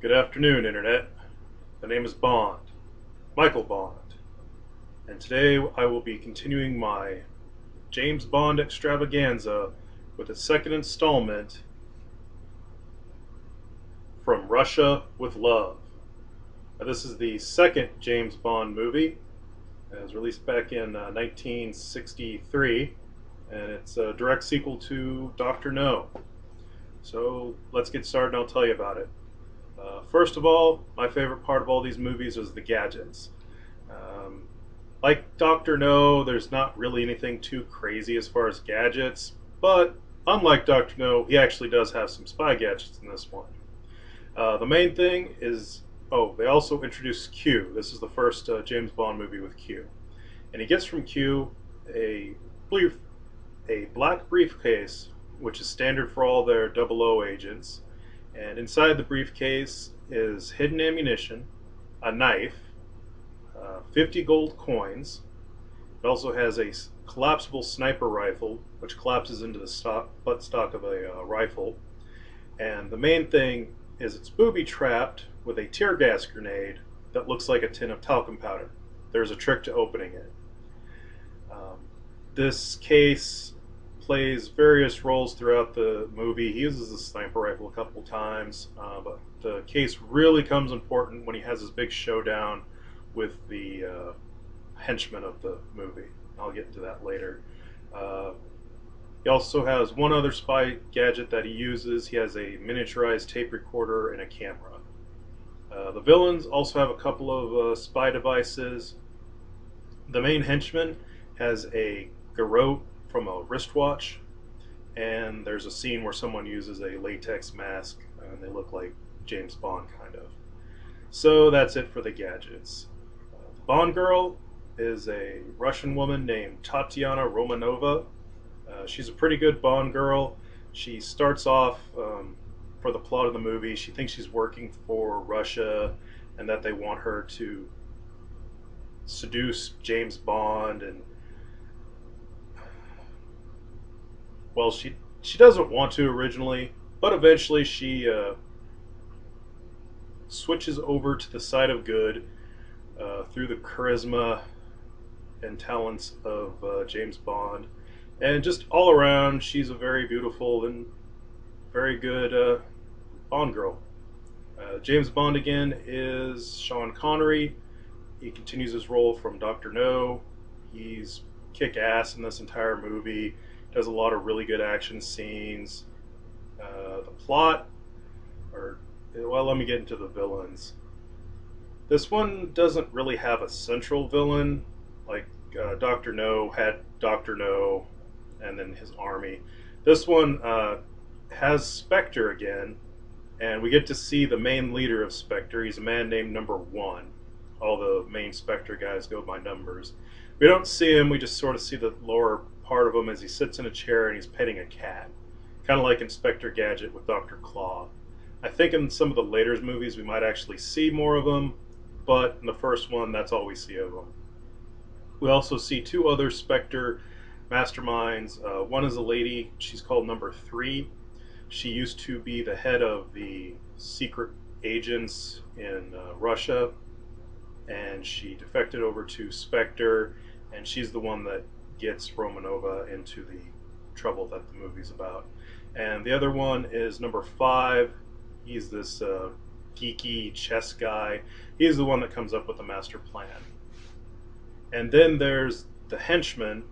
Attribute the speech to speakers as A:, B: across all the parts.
A: Good afternoon, Internet. The name is Bond, Michael Bond, and today I will be continuing my James Bond extravaganza with the second installment from Russia with Love. Now, this is the second James Bond movie. It was released back in 1963, and it's a direct sequel to Dr. No. So let's get started and I'll tell you about it. First of all, my favorite part of all these movies is the gadgets. Um, like Dr. No, there's not really anything too crazy as far as gadgets, but unlike Dr. No, he actually does have some spy gadgets in this one. The main thing is, they also introduced Q. This is the first James Bond movie with Q. And he gets from Q a, brief, a black briefcase, which is standard for all their 00 agents. And inside the briefcase is hidden ammunition, a knife, 50 gold coins. It also has a collapsible sniper rifle, which collapses into the buttstock of a rifle. And the main thing is it's booby trapped with a tear gas grenade that looks like a tin of talcum powder. There's a trick to opening it. This case plays various roles throughout the movie. He uses the sniper rifle a couple times, but the case really comes important when he has his big showdown with the henchman of the movie. I'll get into that later. Uh, he also has one other spy gadget that he uses. He has a miniaturized tape recorder and a camera. The villains also have a couple of spy devices. The main henchman has a garrote from a wristwatch, and there's a scene where someone uses a latex mask and they look like James Bond kind of. So that's it for the gadgets. The Bond girl is a Russian woman named Tatiana Romanova. She's a pretty good Bond girl. She starts off for the plot of the movie. She thinks she's working for Russia and that they want her to seduce James Bond, and well, she doesn't want to originally, but eventually she switches over to the side of good through the charisma and talents of James Bond, and just all around, she's a very beautiful and very good Bond girl. James Bond again is Sean Connery. He continues his role from Dr. No. He's kick ass in this entire movie. Does a lot of really good action scenes. The plot, let me get into the villains. This one doesn't really have a central villain, like Dr. No had Dr. No and then his army. This one has Spectre again, and we get to see the main leader of Spectre. He's a man named Number One. All the main Spectre guys go by numbers. We don't see him, we just sort of see the lower part of him as he sits in a chair and he's petting a cat. Kind of like Inspector Gadget with Dr. Claw. I think in some of the later movies we might actually see more of him, but in the first one, that's all we see of him. We also see two other Spectre masterminds. One is a lady, she's called Number Three. She used to be the head of the secret agents in Russia, and she defected over to Spectre, and she's the one that gets Romanova into the trouble that the movie's about. And the other one is Number Five. He's this geeky chess guy. He's the one that comes up with the master plan. And then there's the henchman,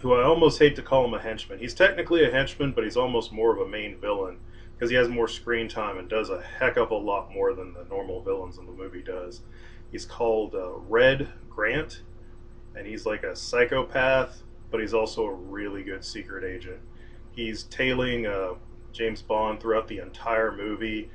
A: who I almost hate to call him a henchman. He's technically a henchman, but he's almost more of a main villain because he has more screen time and does a heck of a lot more than the normal villains in the movie does. He's called Red Grant, and he's like a psychopath, but he's also a really good secret agent. He's tailing James Bond throughout the entire movie.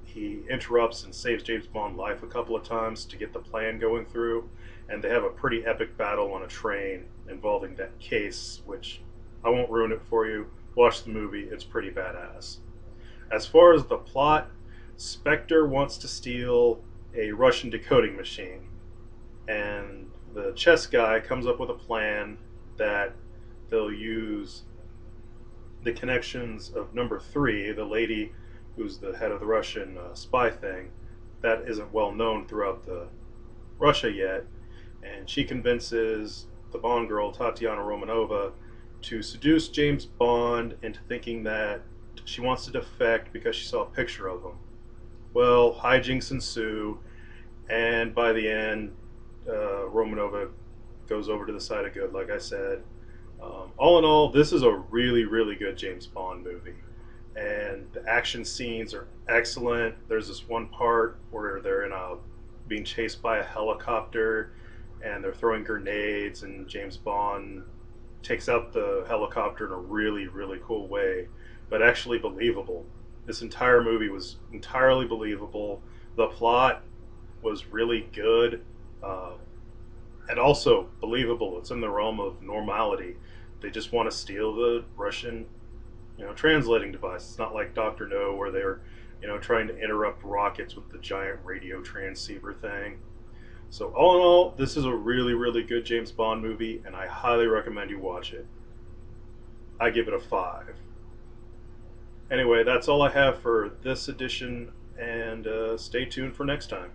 A: He interrupts and saves James Bond's life a couple of times to get the plan going through, and they have a pretty epic battle on a train involving that case, which I won't ruin it for you. Watch the movie, it's pretty badass. As far as the plot, Spectre wants to steal a Russian decoding machine, and the chess guy comes up with a plan that they'll use the connections of Number Three, the lady who's the head of the Russian spy thing. That isn't well known throughout the Russia yet, and she convinces the Bond girl Tatiana Romanova to seduce James Bond into thinking that she wants to defect because she saw a picture of him. Well, hijinks ensue, and by the end, Romanova goes over to the side of good, like I said. All in all, this is a really, really good James Bond movie. And the action scenes are excellent. There's this one part where they're being chased by a helicopter and they're throwing grenades, and James Bond takes out the helicopter in a really, really cool way, but actually believable. This entire movie was entirely believable. The plot was really good, uh, and also believable. It's in the realm of normality. They just want to steal the Russian, translating device. It's not like Doctor No where they're, trying to interrupt rockets with the giant radio transceiver thing. So all in all, this is a really, really good James Bond movie, and I highly recommend you watch it. I give it a 5. Anyway, that's all I have for this edition, and stay tuned for next time.